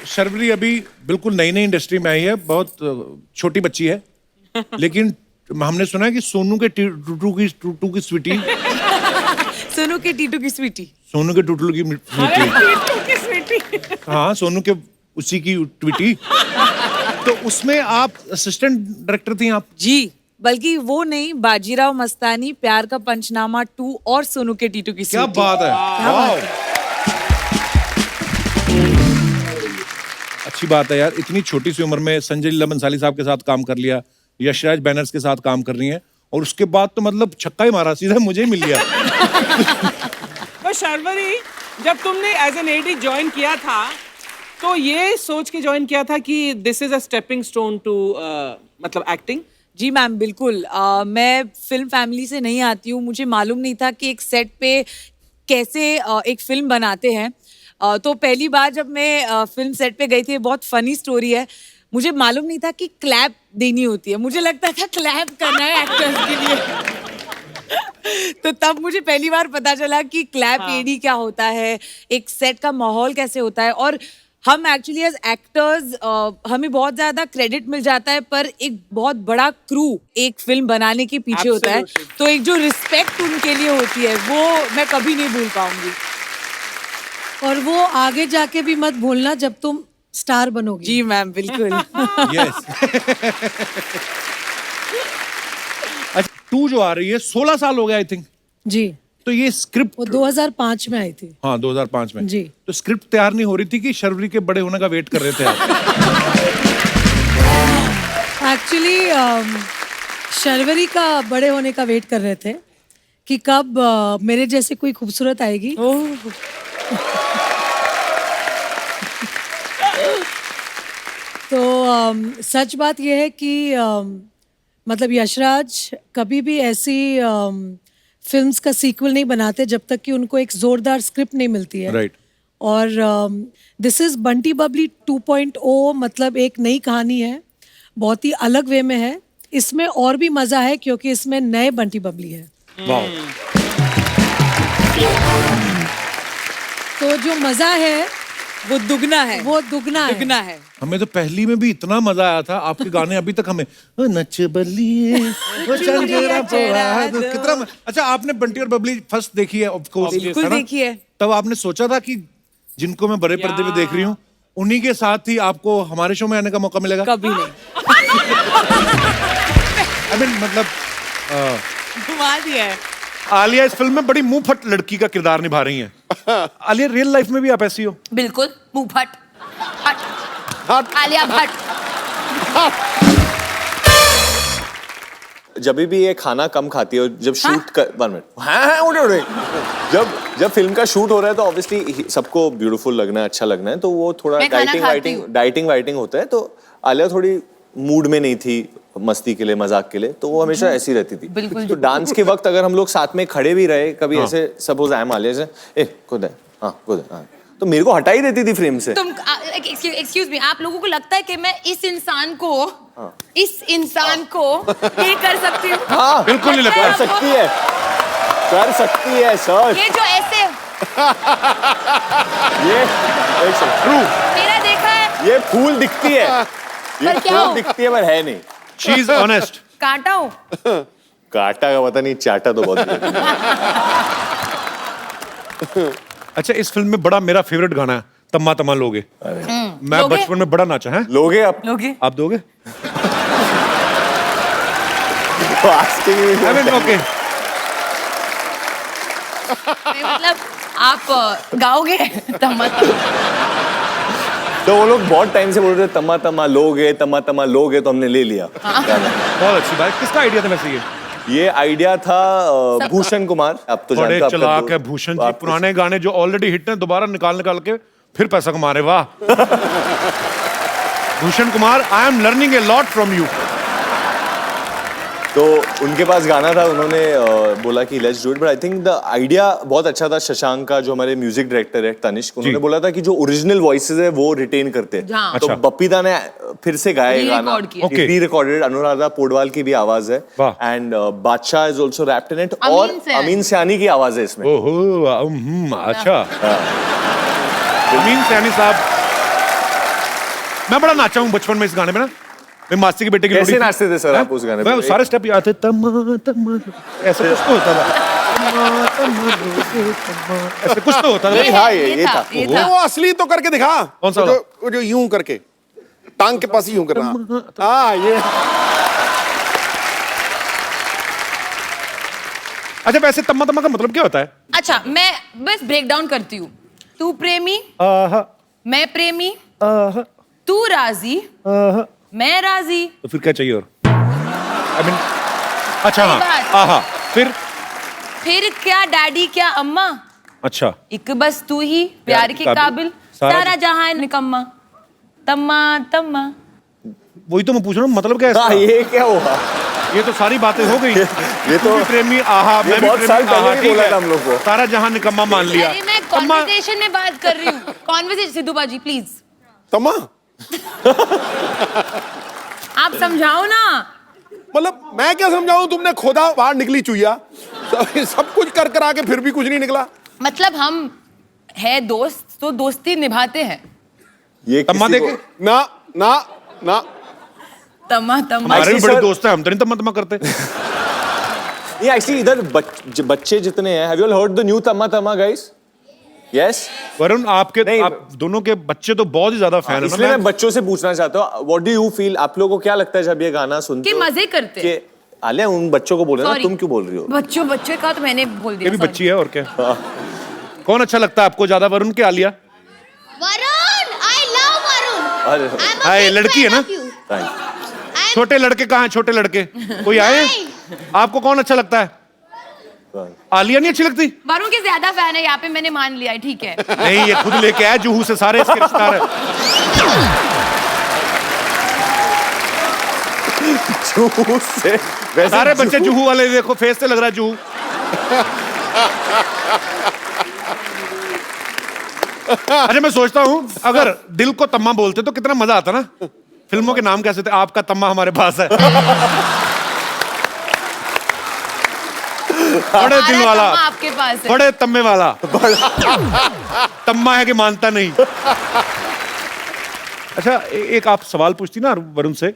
शर्वरी अभी बिल्कुल नई नई इंडस्ट्री में आई है, बहुत छोटी बच्ची है, लेकिन हमने सुना है कि सोनू के टूटू की स्वीटी सोनू के टीटू की स्वीटी, सोनू के टूटू की स्वीटी, हाँ सोनू के उसी की ट्वीटी। तो उसमें आप असिस्टेंट डायरेक्टर थी आप? जी, बल्कि वो नहीं, बाजीराव मस्तानी, प्यार का पंचनामा 2 और सोनू के टीटू की क्या स्वीटी। बात है, वाह अच्छी बात है यार, इतनी छोटी सी उम्र में संजय लीला बंसाली साहब के साथ काम कर लिया, यशराज बैनर्स के साथ काम कर रही हैं, और उसके बाद तो मतलब छक्का ही मारा, सीधा मुझे ही मिल गया। तो शर्वरी, जब तुमने एज एन एडी ज्वाइन किया था तो ये सोच के ज्वाइन किया था कि this is a stepping stone to मतलब एक्टिंग? जी मैम, बिल्कुल। मैं फिल्म फैमिली से नहीं आती हूँ, मुझे मालूम नहीं था कि एक सेट पे कैसे एक फिल्म बनाते हैं। तो पहली बार जब मैं फिल्म सेट पे गई थी, बहुत फनी स्टोरी है, मुझे मालूम नहीं था कि क्लैप देनी होती है, मुझे लगता था क्लैप करना है एक्टर्स के लिए। तो तब मुझे पहली बार पता चला कि क्लैप एडी क्या होता है, एक सेट का माहौल कैसे होता है। और हम एक्चुअली एज एक्टर्स हमें बहुत ज्यादा क्रेडिट मिल जाता है, पर एक बहुत बड़ा क्रू एक फिल्म बनाने के पीछे होता है, तो एक जो रिस्पेक्ट उनके लिए होती है वो मैं कभी नहीं भूल पाऊंगी। और वो आगे जाके भी मत भूलना जब तुम स्टार बनोगी। जी मैम, बिल्कुल। यस। अच्छा, 2 जो आ रही है, 16 साल हो गया आई थिंक। जी, तो ये स्क्रिप्ट वो 2005 में आई थी। हाँ 2005 में जी। तो स्क्रिप्ट तैयार नहीं हो रही थी कि शर्वरी के बड़े होने का वेट कर रहे थे आप? एक्चुअली शर्वरी का बड़े होने का वेट कर रहे थे कि कब मेरे जैसे कोई खूबसूरत आएगी। तो सच बात यह है कि मतलब यशराज कभी भी ऐसी फिल्म्स का सीक्वल नहीं बनाते जब तक कि उनको एक जोरदार स्क्रिप्ट नहीं मिलती है। राइट। और दिस इज बंटी बबली 2.0, मतलब एक नई कहानी है, बहुत ही अलग वे में है। इसमें और भी मजा है क्योंकि इसमें नए बंटी बबली है। वाह। तो जो मजा है वो दुगना है, वो दुगना है। हमें तो पहली में भी इतना मजा आया था, आपके गाने अभी तक हमें ओ नच बलिए ओ चंचरा पोड़ा कितना अच्छा। आपने बंटी और बबली फर्स्ट देखी है ऑफ कोर्स? बिल्कुल देखी है। तब आपने सोचा था कि जिनको मैं बड़े पर्दे पे देख रही हूँ उन्हीं के साथ ही आपको हमारे शो में आने का मौका मिलेगा? कभी नहीं। I mean, मतलब घुमा दिया है। आलिया इस फिल्म में बड़ी मुंह फट लड़की का किरदार निभा रही हैं। आलिया, रियल लाइफ में भी आप ऐसी हो? बिल्कुल, मुंह फट हट आलिया भट्ट। जब भी ये खाना कम खाती है, जब शूट कर 1 मिनट, हाँ उड़े जब फिल्म का शूट हो रहा है तो ऑब्वियसली सबको ब्यूटीफुल लगना है, अच्छा लगना है, तो वो थोड़ा डाइटिंग वाइटिंग होता है। तो आलिया थोड़ी मूड में नहीं थी मस्ती के लिए, मजाक के लिए, तो वो हमेशा ऐसी रहती थी। तो डांस के वक्त अगर हम लोग साथ में खड़े भी रहे कभी, ऐसे सपोज आई एम आलिया से खुद है तो मेरे को हटा ही देती थी फ्रेम से। तुम एक्सक्यूज मी, आप लोगों को लगता है कि मैं इस इंसान को ये कर सकती हूँ? हाँ बिल्कुल नहीं लगता। कर सकती है सर। ये जो ऐसे ये ट्रू, मेरा देखा है, ये फूल दिखती है, ये पर क्या फूल हो? दिखती है पर है नहीं। She is honest. कांटा हो। काटा का पता नहीं, चाटा तो बहुत अच्छा, इस फिल्म में बड़ा मेरा फेवरेट गाना है तम्मा तम्मा लोगे। मैं लोगे? बचपन में बड़ा नाचा है। लोगे आप? आप दोगे? I mean, okay. मतलब आप गाओगे तम्मा तो वो लोग बहुत टाइम से बोल रहे थे तम्मा तम्मा लोगे, तो हमने ले लिया। बहुत अच्छी बात। किसका आइडिया था वैसे ये आइडिया था भूषण कुमार। आप तो जानते हो, चलाक है भूषण जी, पुराने गाने जो ऑलरेडी हिट हैं दोबारा निकाल के फिर पैसा कमा रहे। वाह Bhushan Kumar, I am learning a lot from you. तो उनके पास गाना था, उन्होंने बोला कि let's do it, but I think the idea बहुत अच्छा था। शशांक का जो हमारे म्यूजिक डायरेक्टर है तनिष्क, उन्होंने बोला था कि जो ओरिजिनल वॉइसेस है वो रिटेन करते हैं। तो बप्पीदा ने फिर से गाया गाना, री रिकॉर्डेड, अनुराधा पौडवाल की भी आवाज है, एंड बादशाह is also wrapped in it, और अमीन सयानी की आवाज है इसमें। ओहो अच्छा। अमीन सयानी साहब मैं बड़ा नाचा हूँ बचपन में इस गाने में ना। मैं मासी के बेटे की कैसे लोड़ी थी। नाचते थे सर आप उस गाने पे? मैं सारे स्टेप याद थे, तम्मा तम्मा ऐसे कुछ तो होता था, तम्मा तम्मा तम्मा ऐसे कुछ तो होता था। नहीं हाँ ये था ये वो असली तो करके दिखा। कौन सा वो जो यूं करके टांग के पास यूं करना। हाँ ये अच्छा वैसे तम्मा तम्मा का मतलब क्या होता है? अच्छा मैं बस ब्रेक डाउन करती हूँ। तू प्रेमी, आहा मैं प्रेमी, आहा तू राजी, आहा। मैं राजी। तो फिर क्या चाहिए और? I mean, अच्छा सही हाँ बात। आहा फिर क्या डैडी क्या अम्मा, अच्छा एक बस तू ही प्यार के काबिल, सारा जहां निकम्मा, तम्मा तम्मा। वही तो मैं पूछ रहा हूँ मतलब क्या है हाँ इसका? ये क्या हुआ? ये तो सारी बातें हो गई। ये तू तो भी प्रेमी आहा ये मैं भी बहुत प्रेमी साल पहले आहा भी ठीक बोला है। था हम लोग को। सारा जहां निकम्मा मान लिया। अरे मैं तम्मा कॉन्वर्सेशन में बात कर रही हूँ। कॉन्वर्सेशन सिद्धू बाजी प्लीज तमा आप समझाओ ना। मतलब मैं क्या समझाऊं, तुमने खोदा बाहर निकली चुईया, सब कुछ कर कर आके फिर भी कुछ नहीं निकला। मतलब हम है दोस्त तो दोस्ती निभाते हैं। ये तम्मा किसी देखे को- ना ना ना तम्मा तम्मा। हमारे भी ऐसी बड़े सर- दोस्त हैं, हम तो नहीं तम्मा तम्मा करते। ये एक्चुअली इधर बच्चे जितने हैं, have you all heard the new Tamma Tamma guys? Yes. Varun आपके नहीं, आप दोनों के बच्चे तो बहुत ही ज्यादा फैन है इसलिए ना। मैं बच्चों से पूछना चाहता हूँ, व्हाट डू यू फील? आप लोगों को क्या लगता है जब ये गाना सुनते कि हो? मजे करते हैं। कि आलिया उन बच्चों को बोल रहे हो ना, Sorry. तुम क्यों बोल रही हो? बच्चों बच्चे का तो मैंने बोल ये दिया। भी sorry. बच्ची है और क्या। कौन अच्छा लगता है आपको ज्यादा, वरुण के Alia? Varun, I love Varun. अरे I'm a हाँ, ये big लड़की है fan ना? of you. thank I'm छोटे लड़के कहाँ हैं? छोटे लड़के कोई आए हैं? आपको कौन अच्छा लगता है? you. आलिया नहीं अच्छी लगती? वरुण के ज्यादा फैन है यहाँ पे, मैंने मान लिया है, ठीक है। नहीं ये खुद लेके आया जुहू से, सारे इसके रिश्तेदार है। जुहू से वैसे सारे बच्चे जुहू वाले, देखो फेस से लग रहा है जुहू। अच्छा मैं सोचता हूँ अगर दिल को तम्मा बोलते तो कितना मजा आता ना। फिल्मों के नाम कैसे थे? आपका तम्मा हमारे पास है, बड़े दिल हमारा वाला, तम्मा आपके पास है। बड़े तम्मे वाला। तम्मा है कि मानता नहीं। अच्छा एक आप सवाल पूछती ना वरुण से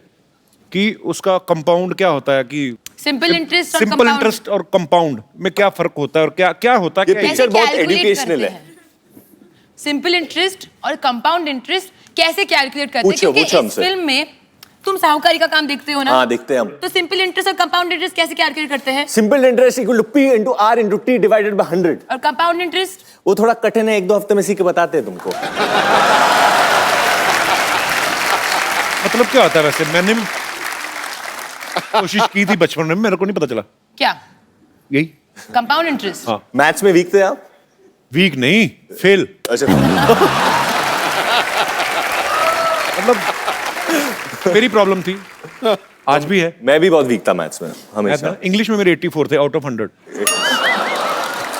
कि उसका कंपाउंड क्या होता है, कि सिंपल इंटरेस्ट और सिंपल compound इंटरेस्ट और कंपाउंड में क्या फर्क होता है और क्या क्या होता है ये क्या पिक्चर बहुत एजुकेशनल है। सिंपल इंटरेस्ट और कंपाउंड इंटरेस्ट कैसे कैलकुलेट करते हैं? पूछो, क्योंकि पूछो इस हमसे। फिल्म में तुम साहूकारी का काम देखते हो ना? हाँ देखते हैं हम। तो सिंपल इंटरेस्ट और कंपाउंड इंटरेस्ट कैसे कैलकुलेट करते हैं? Simple interest equal to P into R into T divided by 100। और कंपाउंड इंटरेस्ट? वो थोड़ा कठिन है, एक दो हफ्ते में सीख के बताते हैं तुमको। मतलब क्या होता है वैसे? मैंने भी कोशिश की थी बचपन में, मेरे को नहीं पता चला। क्या यही कंपाउंड इंटरेस्ट? हाँ। मैथ्स में वीक थे आप? वीक नहीं, फेल। अच्छा मतलब मेरी प्रॉब्लम थी, आज भी है। मैं भी बहुत वीक था मैथ्स में हमेशा। इंग्लिश में मेरे 84 थे आउट ऑफ 100।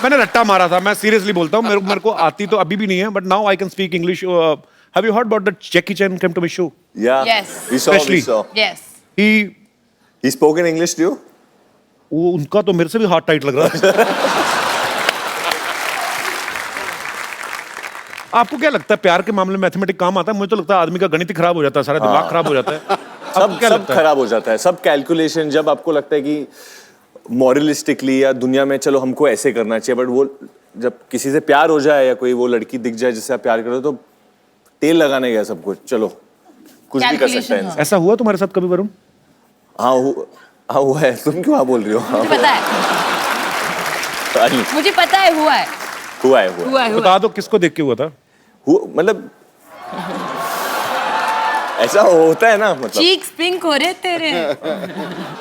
मैंने रट्टा मारा था, मैं सीरियसली बोलता हूँ, मेरे को आती तो अभी भी नहीं है, but now I can speak English. Have you heard about the Jackie Chan came to my show? Yeah. Yes. We saw. We Especially- saw. Yes. He spoke in English to you? वो उनका तो मेरे से भी heart tight लग रहा है। आपको क्या लगता है प्यार के मामले में मैथमेटिक काम आता है? मुझे तो लगता है आदमी का गणित ही खराब हो जाता है, सारा दिमाग खराब हो जाता है। सब आपको क्या सब लगता है? खराब हो जाता है, सब कैलकुलेशन। जब आपको लगता है कि मॉरलिस्टिकली या दुनिया में चलो हमको ऐसे करना चाहिए, बट वो जब किसी से प्यार हो जाए या कोई वो लड़की दिख जाए जिससे आप प्यार करो, तो तेल लगाने गया सब कुछ, चलो कुछ भी कर सकता है Calculation, इंसान। ऐसा हुआ तुम्हारे साथ कभी वरुण? हाँ हुआ है। तुम क्यों हाँ बोल रही हो? हाँ, मुझे पता है, मुझे पता है, हुआ है, हुआ है हुआ है, हुआ बता दो किसको देख के हुआ था? मतलब ऐसा होता है ना, मतलब चीक्स पिंक हो रहे तेरे।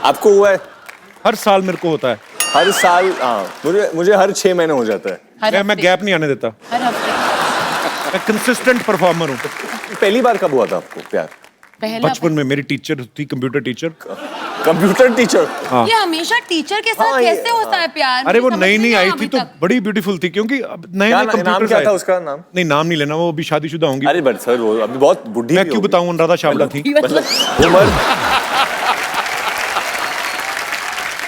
आपको हुआ है? हर साल मेरे को होता है। हर साल? हाँ, मुझे हर 6 महीने हो जाता है। हर मैं हफ्ते, गैप नहीं आने देता, हर हफ्ते। मैं कंसिस्टेंट परफॉर्मर हूँ। पहली बार कब हुआ था आपको प्यार? पहला बचपन में मेरी टीचर थी, कंप्यूटर टीचर। Computer teacher? ये हमेशा टीचर के साथ हाँ, ये- कैसे होता है प्यार? अरे वो मुझे नई समझ नई नहीं आई आया थी अभी तो तक। बड़ी ब्यूटीफुल थी, क्योंकि नए क्या नए नाम कंप्यूटर क्या था उसका नाम? नहीं नाम नहीं लेना, वो अभी शादीशुदा होंगी। अरे बट सर वो अभी बहुत बुढ़ी मैं भी क्यों होगी। बताऊं, अनुराधा चावला थी। मतलब उम्र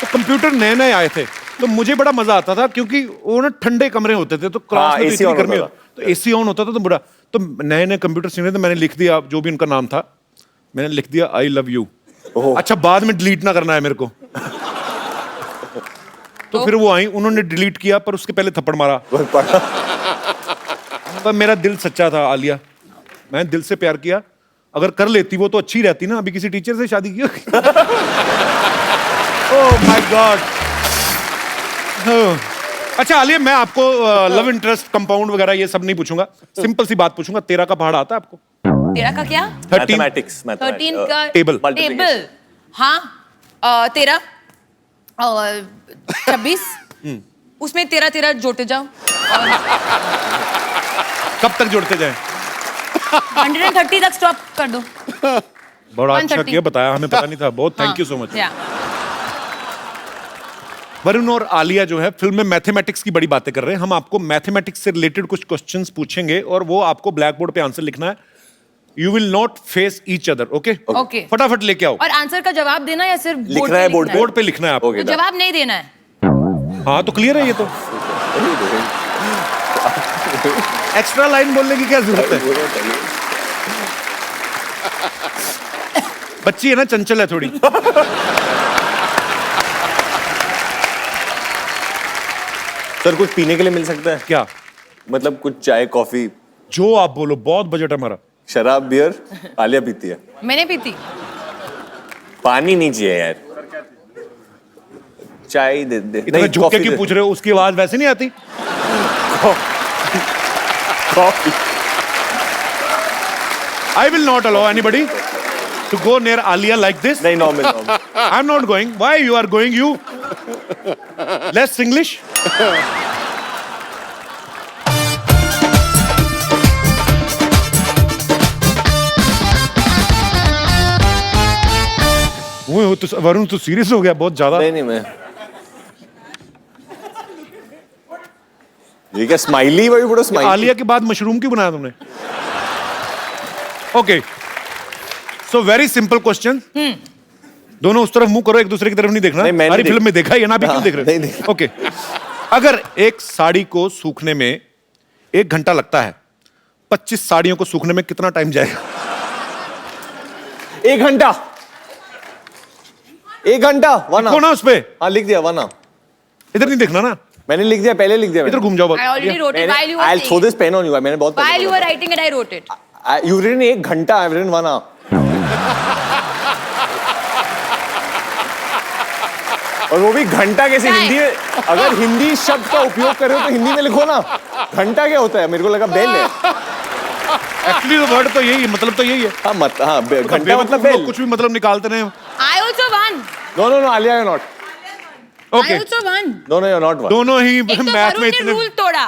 तो कंप्यूटर नए नए आए थे तो मुझे बड़ा मजा आता था, क्योंकि वो ना ठंडे कमरे होते थे, तो क्लास में तो AC इतनी on होता गर्मी था। तो एसी ऑन होता था तो बुरा, तो नए नए कंप्यूटर सीखे तो मैंने लिख दिया जो भी उनका नाम था, मैंने लिख दिया आई लव यू। अच्छा बाद में डिलीट ना करना है मेरे को। तो फिर वो आई, उन्होंने डिलीट किया पर उसके पहले थप्पड़ मारा। पर मेरा दिल सच्चा था आलिया, मैंने दिल से प्यार किया, अगर कर लेती वो तो अच्छी रहती ना, अभी किसी टीचर से शादी की। Oh my God. अच्छा आलिया, मैं आपको लव इंटरेस्ट कंपाउंड वगैरह ये सब नहीं पूछूंगा, सिंपल सी बात पूछूंगा, 13 का पहाड़ आता है आपको? 13 का क्या? 13 का टेबल। टेबल, हाँ 13 और 26, उसमें 13 जोड़ते जाओ। कब तक जोड़ते जाएं? 130 तक स्टॉप कर दो। बड़ा अच्छा 130 किया, बताया, हमें पता नहीं था, बहुत थैंक यू सो मच। या वरुण और आलिया जो है फिल्म में मैथमेटिक्स की बड़ी बातें कर रहे हैं, हम आपको मैथमेटिक्स से रिलेटेड कुछ क्वेश्चंस पूछेंगे और वो आपको ब्लैक बोर्ड पे आंसर लिखना है। You will not face each other, okay? Okay. फटाफट लेके आओ। और आंसर का जवाब देना या सिर्फ लिखना है बोर्ड बोर्ड पे लिखना है आपको। Okay, जवाब नहीं देना है। हाँ तो क्लियर है ये तो। एक्स्ट्रा लाइन बोलने की क्या जरूरत है? बच्ची है ना, चंचल है थोड़ी। सर कुछ पीने के लिए मिल सकता है क्या मतलब? कुछ चाय कॉफी? जो आप बोलो, बहुत बजट है हमारा। शराब बियर आलिया पीती है, मैंने पीती। पानी नहीं चाहिए यार, चाय दे दे। इतना झुक के क्यों पूछ रहे हो? उसकी आवाज वैसे नहीं आती? Coffee. I will not allow anybody to go near Alia like this. नहीं normal. I'm not going. Why you are going? You less English. वो तो वरुण तो सीरियस हो गया बहुत ज्यादा। नहीं मैं ये क्या स्माइली? वही बड़ा स्माइली। आलिया के बाद मशरूम क्यों बनाया तुमने? Okay, so very simple question. दोनों उस तरफ मुंह करो, एक दूसरे की तरफ नहीं देखना। नहीं, हमारी फिल्म में देखा है ना, अभी क्यों देख रहे नहीं देख। ओके, अगर एक साड़ी को सूखने में 1 घंटा लगता है, 25 साड़ियों को सूखने में कितना टाइम जाएगा? 1 घंटा। 1 घंटा। वन लिखो ना उस पे। हाँ लिख दिया वन। इधर नहीं देखना ना, मैंने लिख दिया, पहले लिख दिया। इधर घूम जाओ। I already wrote it while you were I'll throw saying this pen on you. मैंने बहुत it. While you were writing it, I wrote it. You've written 1 घंटा, I've written 1 hour. और वो भी घंटा कैसे? हिंदी में अगर हिंदी शब्द का उपयोग कर रहे हो तो हिंदी में लिखो ना। घंटा क्या होता है? मेरे को लगा बेल है। एक्चुअली वर्ड तो यही है, मतलब तो यही है। हाँ घंटा मतलब बेल। कुछ भी मतलब निकालते नहीं। I also won. No, Alia, you're not. Okay, I also won. No, you're not one. दोनों ही एक तो मैथ वरुण में ने इतने। रूल तोड़ा।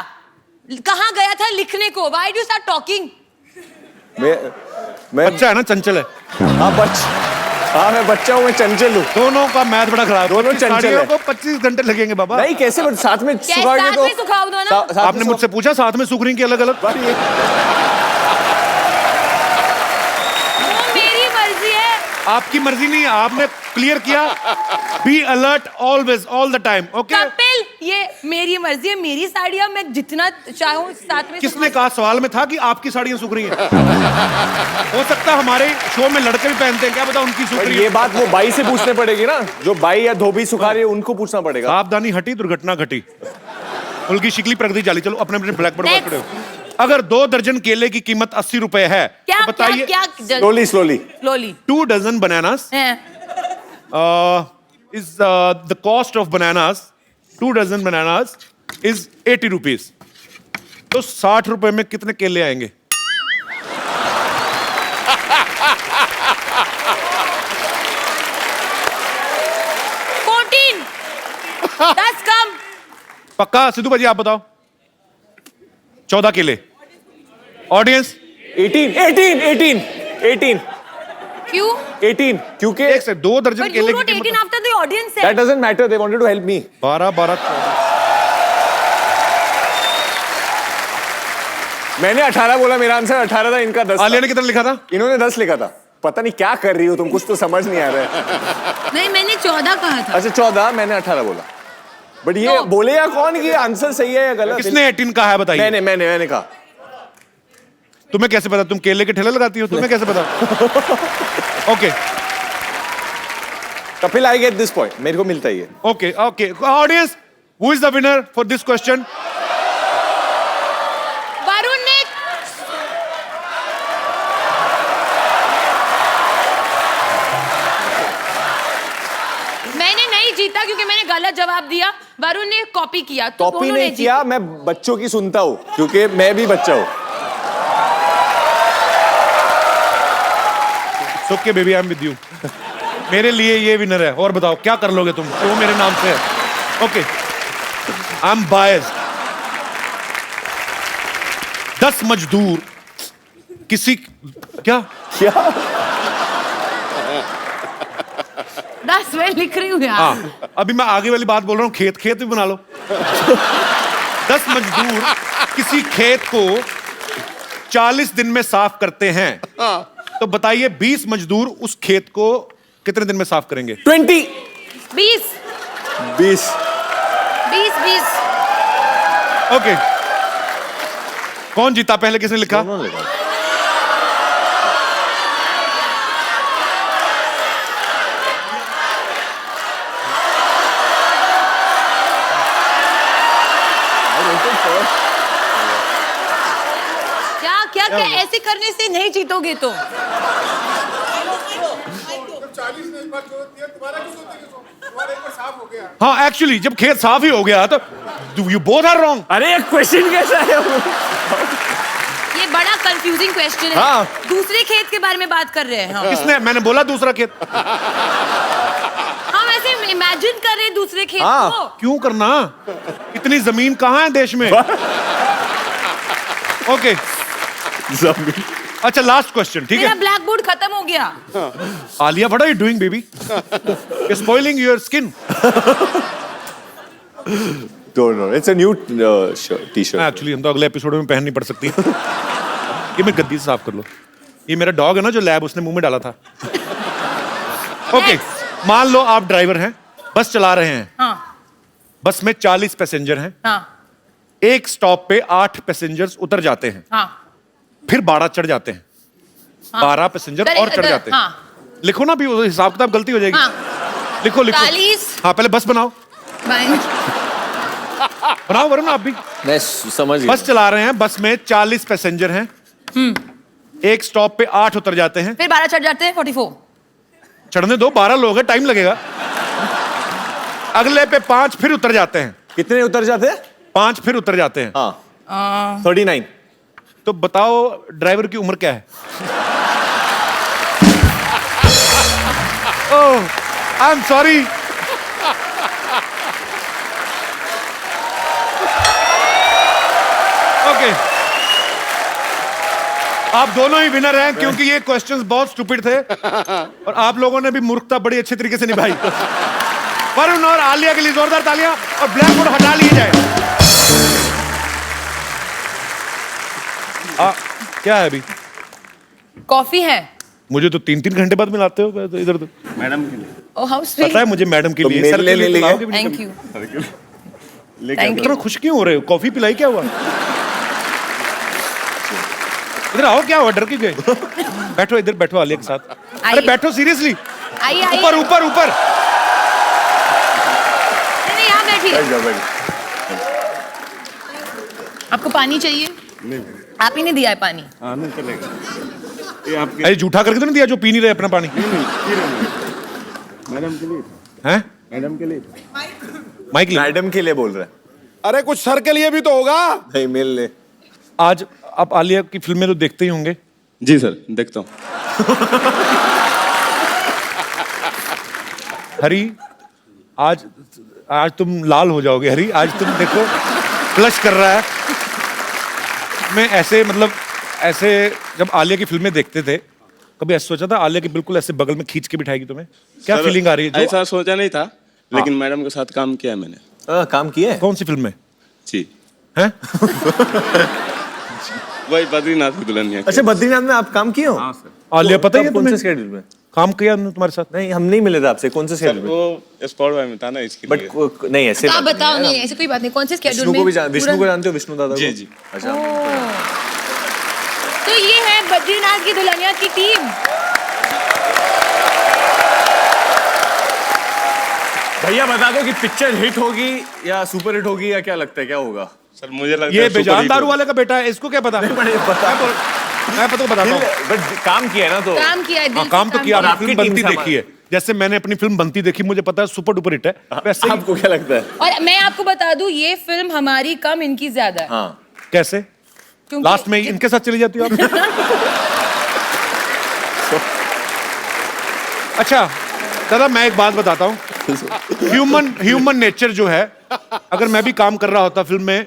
कहाँ गया था लिखने को? Why do you start talking? मैं बच्चा है ना, चंचल है। हाँ मैं बच्चा हूँ, मैं चंचल हूँ। दोनों का मैथ बड़ा खराब। दोनों चंचल साड़ियों है। को 25 घंटे लगेंगे बाबा। नहीं कैसे साथ में सुखाओगे साथ तो? में सुखाओ दो ना। आपने मुझसे पूछा साथ में सूख रही की अलग अलग? वो मेरी मर्जी है। आपकी मर्जी नहीं है, आपने क्लियर किया। Be alert always, all the time, okay? Kapil, ये मेरी मर्जी है, मेरी साड़ियाँ मैं जितना चाहूँ साथ में। किसने कहा? सवाल में था कि आपकी साड़ियां सूख रही हैं। हो सकता है हमारे शो में लड़के भी पहनते हैं, क्या पता उनकी सूख रही ये है। बात वो बाई से पूछने पड़ेगी ना, जो बाई या धोबी सुखा रही है उनको पूछना पड़ेगा। सावधानी हटी, दुर्घटना घटी। उनकी शिकली प्रगति जाली। चलो अपने अपने ब्लैक बोर्ड पर Next. खड़े हो। अगर 2 दर्जन केले की कीमत 80 रुपए है, क्या तो बताइए क्या slowly slowly. 2 dozen bananas is the cost of bananas, 2 dozen bananas is 80 rupees. तो 60 रुपए में कितने केले आएंगे? 14, 10 कम। पक्का? सिद्धू भाजी आप बताओ। 14 केले। ऑडियंस 18 क्यों? 18 क्योंकि एक से 2 दर्जन But you केले wrote की 18 after the audience that said. doesn't matter, they wanted to help me. 12 14। मैंने 18 बोला, मेरा आंसर 18 था, इनका 10 आलिया ने कितना लिखा था? इन्होंने 10 लिखा था। पता नहीं क्या कर रही हो तुम, कुछ तो समझ नहीं आ रहा है। नहीं, मैंने 14 कहा था। अच्छा 14, मैंने 18 बोला। बट ये तो- बोले या कौन कि आंसर सही है या गलत? किसने 18 कहा है बताइए? मैंने कहा। तुम्हें कैसे पता? तुम केले के ठेले लगाती हो, तुम्हें कैसे पता? Okay Kapil, I get this point, मेरे को मिलता ही है. Okay okay audience, who is the winner for this question? Varun ने मैंने नहीं जीता क्योंकि मैंने गलत जवाब दिया. वरुण ने कॉपी किया. तो कॉपी दोनों नहीं ने किया, मैं बच्चों की सुनता हूँ क्योंकि मैं भी बच्चा हूँ. Okay baby, I am with you. मेरे लिए ये विनर है. और बताओ क्या कर लोगे तुम? वो मेरे नाम से है. Okay, I am biased. 10 मजदूर किसी क्या क्या? 10 मैं लिख रही हूँ यार. हाँ, अभी मैं आगे वाली बात बोल रहा हूँ. खेत खेत भी बना लो. 10 मजदूर किसी खेत को 40 दिन में साफ करते हैं. तो बताइए 20 मजदूर उस खेत को कितने दिन में साफ करेंगे? 20. 20 20. 20 ओके, कौन जीता? पहले किसने लिखा? क्या क्या क्या ऐसे करने से नहीं जीतोगे तो. हाँ, एक्चुअली जब खेत साफ ही हो गया तो यू बोथ आर रॉन्ग. अरे क्वेश्चन कैसा है वो? ये बड़ा कंफ्यूजिंग क्वेश्चन है. हाँ. दूसरे खेत के बारे में बात कर रहे हैं हम. किसने? मैंने बोला दूसरा खेत. हम ऐसे इमेजिन कर रहे हैं दूसरे खेत हाँ. को. क्यों करना? इतनी जमीन कहाँ है देश में? ओके, अच्छा लास्ट क्वेश्चन, ठीक मेरा है? ब्लैक बोर्ड खत्म हो गया. Alia, what are you doing baby? You're spoiling your skin. No, it's a new t-shirt. Actually हम तो अगले एपिसोड में पहन नहीं पड़ सकती. ये मैं गद्दी से साफ कर लो. ये मेरा डॉग है ना जो लैब उसने मुंह में डाला था. ओके, मान लो आप ड्राइवर हैं, बस चला रहे हैं. हाँ. बस में 40 पैसेंजर हैं. हाँ. एक स्टॉप पे 8 पैसेंजर्स उतर जाते हैं. हाँ. फिर 12 चढ़ जाते हैं. 12 पैसेंजर और चढ़ जाते हैं. हाँ. लिखो ना, भी हिसाब किताब गलती हो जाएगी. हाँ. लिखो लिखो. 40. हाँ, पहले बस बनाओ. बनाओ वरुण, आप भी. मैं समझ गया. बस चला रहे हैं, बस में 40 पैसेंजर हैं. एक स्टॉप पे 8 उतर जाते हैं. फिर 12 चढ़ जाते हैं. 44. चढ़ने दो, 12 लोग हैं, टाइम लगेगा. अगले पे 5 फिर उतर जाते हैं. कितने उतर जाते हैं? 5 फिर उतर जाते हैं. हाँ. 39. तो बताओ ड्राइवर की उम्र क्या है? ओह, आई एम सॉरी. ओके, आप दोनों ही विनर हैं क्योंकि ये क्वेश्चंस बहुत स्टूपिड थे और आप लोगों ने भी मूर्खता बड़ी अच्छे तरीके से निभाई. वरुण और आलिया के लिए जोरदार तालियां. और ब्लैक बोर्ड हटा लिए जाए. क्या है अभी? कॉफी है. मुझे तो 3-3 घंटे बाद मिलाते हो. तो इधर तो मैडम के लिए. Oh how sweet. पता है मुझे मैडम के तो लिए. मेरे सर के लिए लिए ले थैंक यू. लेकिन इतना खुश क्यों हो रहे हो? कॉफी पिलाई, क्या हुआ? इधर आओ, क्या हुआ? डर के गए? बैठो, इधर बैठो आलिया के साथ. अरे आइए. बैठो, सीरियसली. आइए आइए. ऊपर ऊपर ऊपर. नहीं यहाँ बैठिए. बैठ जाओ, बैठ आपको पानी चाहिए? आप ही ने दिया है पानी. जाओ. नहीं चलेगा. ये आपके अरे झूठा करके तो नहीं दिया जो पी नहीं रहे अपना पानी? मैडम के लिए. हैं? मैडम के लिए. माइक ले. मैडम के लिए बोल रहा है. अरे कुछ सर के लिए भी तो होगा. नहीं, मिल ले. आज आप आलिया की फिल्में तो देखते ही होंगे. जी सर, देखता हूँ. हरी, आज आज तुम लाल हो जाओगे. हरी, आज तुम देखो फ्लश कर रहा है. मैं ऐसे मतलब ऐसे जब आलिया की फिल्में देखते थे, कभी ऐसा सोचा था आलिया की बिल्कुल ऐसे बगल में खींच के बिठाएगी तुम्हें? क्या सर, फीलिंग आ रही है? ऐसा सोचा नहीं था, लेकिन मैडम के साथ काम किया मैंने. काम किया है. कौन सी फिल्म में? जी. हैं? वही बद्रीनाथ की दुल्हनिया. अच्छा, बद्रीनाथ में आप काम किए हो? हाँ सर. आलिया पता है कौन तुम्हें? से शेड्यूल में काम किया हमने तुम्हारे साथ? नहीं, हम नहीं मिले थे आपसे. कौन से सर शेड्यूल में? वो स्पॉट बाय में था ना, इसके लिए. बट नहीं, ऐसे आप बात बताओ. नहीं है. नहीं ऐसे कोई बात नहीं. कौन से स्केड्यूल विष्णु में? को भी विष्णु को जानते हो? विष्णु दादा को? जी, जी. अच्छा. तो ये बद्रीनाथ की दुल्हनिया की टीम। भैया बता दो कि पिक्चर हिट होगी या सुपर हिट होगी या क्या लगता है क्या होगा? सर मुझे लगता ये है बेजान दारू वाले का बेटा है, इसको क्या पता? मैं पता बताता हूँ। बट काम किया है ना तो काम किया है, दिल हाँ, से काम तो किया, और आपने आपकी फिल्म टीम बनती से देखी है, जैसे मैंने अपनी फिल्म बनती देखी, मुझे पता है सुपर डुपर हिट है, वैसे ही आपको क्या लगता है? और मैं आपको बता दूं ये फिल्म हमारी कम इनकी ज्यादा है। हाँ कैसे क्योंकि लास्ट में इनके साथ चली जाती हो आप? अच्छा दादा, मैं एक बात बताता हूँ, ह्यूमन नेचर जो है, अगर मैं भी काम कर रहा होता फिल्म में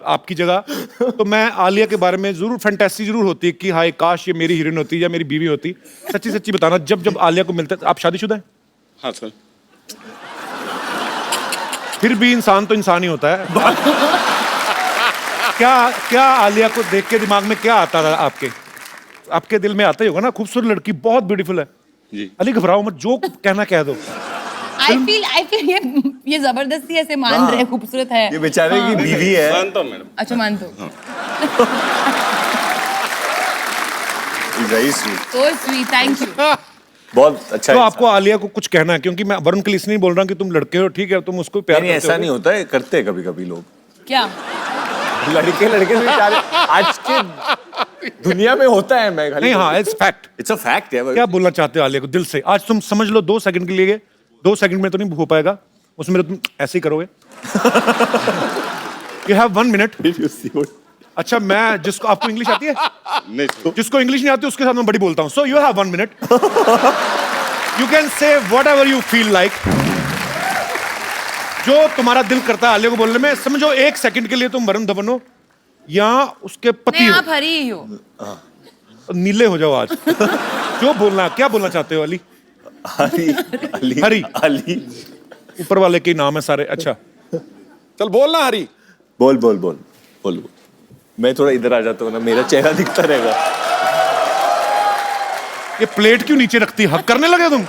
आपकी जगह, तो मैं आलिया के बारे में जरूर फैंटेसी जरूर होती कि हाय काश ये मेरी हीरोइन होती या मेरी बीवी होती। सच्ची सच्ची बताना, जब आलिया को मिलता है, आप शादीशुदा हैं? हाँ सर। फिर भी इंसान तो इंसान ही होता है। क्या आलिया को देख के दिमाग में क्या आता था आपके दिल में आता ही होगा ना, खूबसूरत लड़की, बहुत ब्यूटीफुल है जी। अली, घबराओ मत, जो कहना कह दो। आई फील ये जबरदस्ती ऐसे मान रहे हैं, खूबसूरत है। ये बेचारे की बीवी है। मानता हूँ मैडम। अच्छा मानते हो? Very sweet. So sweet, thank you. बहुत अच्छा तो है। आपको आलिया को कुछ कहना है, क्योंकि मैं वरुण के लिए इसलिए नहीं बोल रहा कि तुम लड़के हो, ठीक है, तुम उसको प्यार नहीं, करते ऐसा हो। नहीं होता है, करते हैं कभी कभी लोग, क्या? लड़के से प्यार आज के दुनिया में होता है। मैं नहीं, हाँ, it's fact. It's a fact है। क्या बोलना चाहते हो आलिया को दिल से? आज तुम समझ लो 2 सेकंड के लिए, 2 सेकंड में तो नहीं हो पाएगा, उसमें तुम ऐसे ही करोगे। You have 1 minute. अच्छा, मैं जिसको, आपको इंग्लिश आती है? नहीं सर। जिसको इंग्लिश नहीं आती उसके साथ मैं बड़ी बोलता हूँ। So you have 1 minute, you can say what ever you feel like, जो तुम्हारा दिल करता है आलिया को बोलने में। समझो 1 सेकंड के लिए तुम वरुण धवन हो या उसके पति नहीं, हो, आप हरी ही हो। नीले हो जाओ आज। जो बोलना, क्या बोलना चाहते हो अली? हरी ऊपर वाले के नाम है सारे। अच्छा चल बोलना हरी। बोल बोल बोल बोल। मैं थोड़ा इधर आ जाता हूँ ना, मेरा चेहरा दिखता रहेगा। ये प्लेट क्यों नीचे रखती है? हक करने लगे तुम?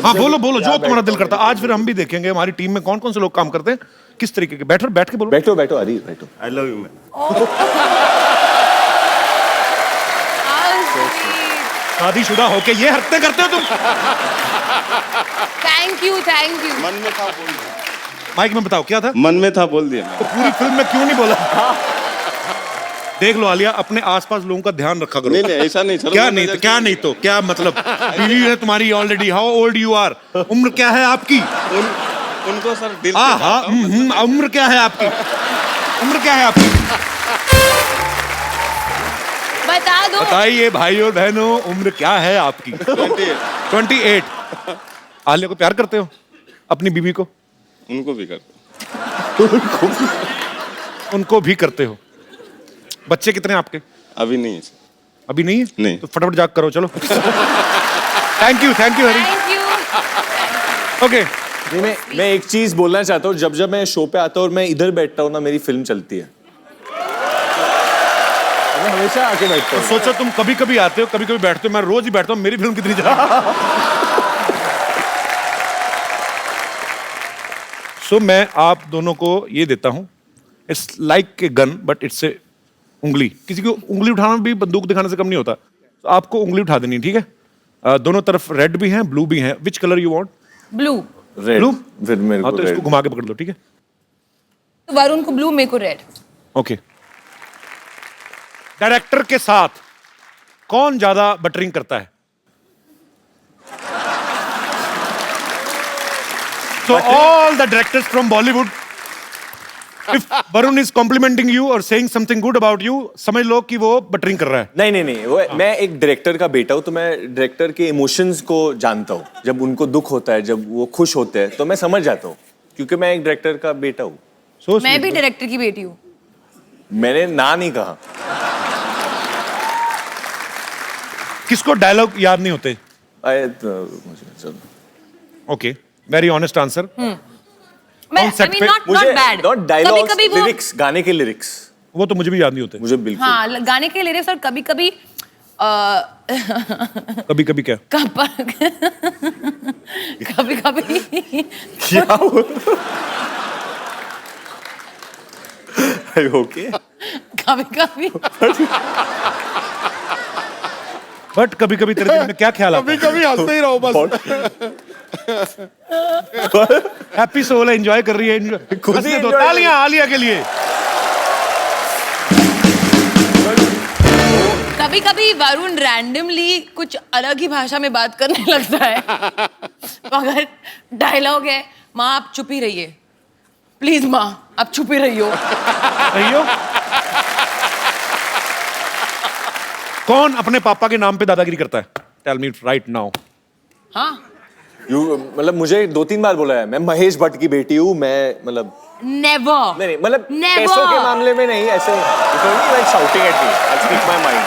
हाँ बोलो बोलो, जो तुम्हारा दिल करता। आज फिर हम भी देखेंगे हमारी टीम में कौन कौन से लोग काम करते हैं, किस तरीके के। बैठ के बोलो। बैठो बैठो हरी, बैठो। I love you ma'am. शादीशुदा होके ये हरकतें करते हो तुम? Thank you. मन में था बोल दिया। माइक में बताओ क्या था? मन में था बोल दिया। तो पूरी फिल्म में क्यों नहीं बोला? देख लो आलिया, अपने आसपास लोगों का ध्यान रखा करो। नहीं ऐसा नहीं सर। क्या मतलब? बीवी है तुम्हारी already. How old you are? उम्र क्या है आपकी? उनको सर दिल से हाँ, उम्र क्या है आपकी? उम्र क्या है आपकी? बता दो। बताइए भाई और बहनों, उम्र क्या है आपकी? 28। आलिया को प्यार करते हो? अपनी बीवी को? उनको भी करते। उनको भी करते हो? बच्चे कितने हैं आपके? अभी नहीं है सर। अभी नहीं है? नहीं। तो फटाफट जाग करो, चलो। Thank you Hari. Thank you. Okay. मैं एक चीज बोलना चाहता हूँ, जब मैं शो पे आता हूँ और मैं इधर बैठता हूँ ना, मेरी फिल्म चलती है। मैं हमेशा आके बैठता हूँ। सोचो तुम कभी कभी आते हो, कभी कभी बैठते हो, मैं रोज ही बैठता हूँ, मेरी फिल्म कितनी जा। सो मैं आप दोनों को ये देता हूँ, it's like a gun but it's a उंगली। किसी को उंगली उठाना भी बंदूक दिखाने से कम नहीं होता, तो आपको उंगली उठा देनी, ठीक है? दोनों तरफ रेड भी हैं, ब्लू भी हैं। Which colour you want? Blue. Red. Blue? फिर मेरे हाँ, को तो इसको रेड। घुमा के पकड़ लो, ठीक है? तो वरुण को ब्लू, मेरे को रेड। ओके। डायरेक्टर के साथ कौन ज्यादा बटरिंग करता है? So all the directors from Bollywood, if Varun is complimenting you or saying something good about you, समझ लो कि वो बटरिंग कर रहा है। नहीं वो मैं एक डायरेक्टर का बेटा हूँ, तो मैं डायरेक्टर के इमोशंस को जानता हूँ। जब उनको दुख होता है, जब वो खुश होते हैं, तो मैं समझ जाता हूँ, क्योंकि मैं एक डायरेक्टर का बेटा हूँ। So मैं sweet. भी डायरेक्टर की बेटी हूँ। मैंने ना नहीं कहा। किसको डायलॉग याद नहीं होते? चलो। Okay, very honest answer. मैं On set पे नॉट मुझे बैड। नॉट डायलॉग्स, कभी-कभी वो लिरिक्स, गाने के लिरिक्स वो तो मुझे भी याद नहीं होते। मुझे बिल्कुल। हाँ, गाने के लिरिक्स, और कभी-कभी कभी कभी क्या? कभी-कभी क्या हुआ? ओके। कभी कभी बट कभी कभी तेरे दिल में क्या ख्याल आता कभी कभी हंसते ही रहो बस। है? हैप्पी सोल है, एंजॉय कर रही है, खुद ही हंसने दो। enjoy कर तालियां आलिया के लिए। कभी कभी वरुण रैंडमली कुछ अलग ही भाषा में बात करने लगता है। तो अगर डायलॉग है, माँ आप चुप ही रहिए, प्लीज माँ आप चुप ही रहियो। अयो, कौन अपने पापा के नाम पे दादागिरी करता है? Tell me right now. हाँ मतलब मुझे 2-3 बार बोला है, मैं महेश भट्ट की बेटी हूँ, मैं मतलब नेवर नहीं मतलब Never. पैसों के मामले में नहीं, ऐसे shouting at me, I speak my mind.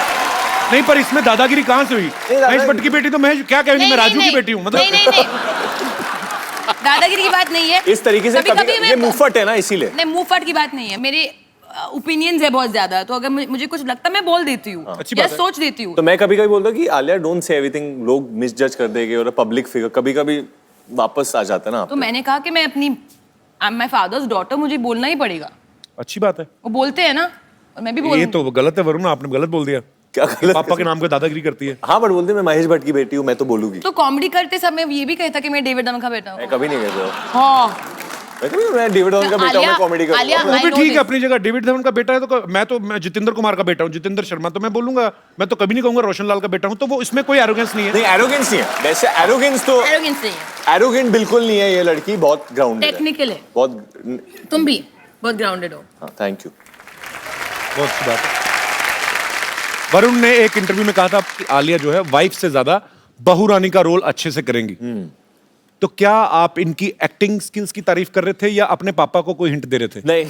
नहीं, पर इसमें दादागिरी कहाँ से हुई? महेश भट्ट की बेटी तो महेश, क्या कहेंगे, मैं राजू की बेटी हूँ, मतलब नहीं दादागिरी की बात नहीं है। इस तरीके से कभी ये मुफ्फट है ना, इसीलिए। नहीं मुफ्फट की बात नहीं है, मेरे ओपिनियंस है बहुत ज्यादा, तो अगर मुझे कुछ लगता है मैं बोल देती हूँ अच्छी या बात है। सोच देती हूँ। तो मैं कभी कभी बोलता हूँ कि आलिया डोंट से एवरीथिंग, लोग मिसजज कर देंगे, और पब्लिक फिगर कभी कभी वापस आ जाता है ना। तो मैंने कहा कि मैं अपनी I am my father's daughter, मुझे बोलना ही पड़ेगा। अच्छी बात है। वो बोलते हैं ना, और मैं भी ये बोलूं। तो गलत है वरुण, आपने गलत बोल दिया। क्या गलत? पापा के नाम पे दादागिरी करती है। हाँ बट बोलते मैं महेश भट्ट की बेटी हूँ, मैं तो बोलूंगी। तो कॉमेडी करते समय ये भी कहता कि मैं डेविड धवन का बेटा हूँ। मैं कभी नहीं कहता। हाँ मैं डेविड धवन का बेटा हूँ, मैं कॉमेडी आलिया, करूँगा। वो भी I know ठीक है this. अपनी जगह, डेविड धवन का बेटा है तो मैं जितेंद्र कुमार का बेटा हूँ, जितेंद्र शर्मा, तो मैं बोलूंगा, मैं तो कभी नहीं कहूंगा रोशन लाल का बेटा हूँ, तो वो इसमें कोई एरोगेंस नहीं है। नहीं एरोगेंस नहीं है, वैसे एरोगेंस तो एरोगेंस नहीं है, एरोगेंट बिल्कुल नहीं है, ये लड़की बहुत ग्राउंडेड है, टेक्निकल है। बहुत। तुम भी बहुत ग्राउंडेड हो। हाँ थैंक यू। बहुत अच्छी बात है। वरुण ने एक इंटरव्यू में कहा था कि आलिया जो है वाइफ से ज्यादा बहू रानी का रोल अच्छे से करेंगी। तो क्या आप इनकी एक्टिंग स्किल्स की तारीफ कर रहे थे या अपने पापा को कोई हिंट दे रहे थे? नहीं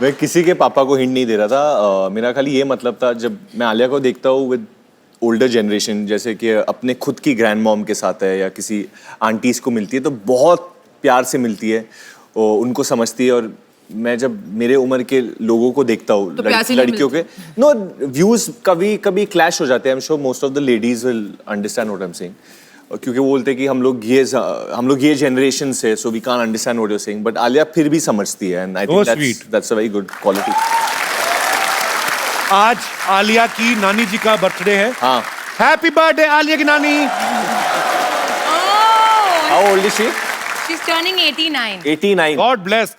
मैं किसी के पापा को हिंट नहीं दे रहा था। मेरा खाली ये मतलब था, जब मैं आलिया को देखता हूँ विद ओल्डर जनरेशन, जैसे कि अपने खुद की ग्रैंड मॉम के साथ है या किसी आंटीज को मिलती है, तो बहुत प्यार से मिलती है, और उनको समझती है। और मैं जब मेरे उम्र के लोगों को देखता हूँ, तो प्यार से नहीं लड़कियों के नो व्यूज कभी कभी क्लैश हो जाते हैं। I am sure most of the ladies will understand what I am saying, क्योंकि वो बोलते हैं कि हम लोग ये जनरेशन से, so we can't understand what you are saying, but Alia फिर भी समझती है, and I think that's a very good quality. आज आलिया की नानी जी का बर्थडे है। हाँ, हैप्पी बर्थडे आलिया की नानी। How old is she? She is turning 89। 89। God bless,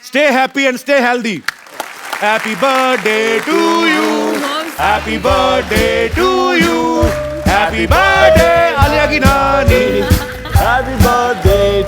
stay happy and stay healthy. Happy birthday to you, happy birthday to you, happy birthday Alia की नानी, हैप्पी बर्थडे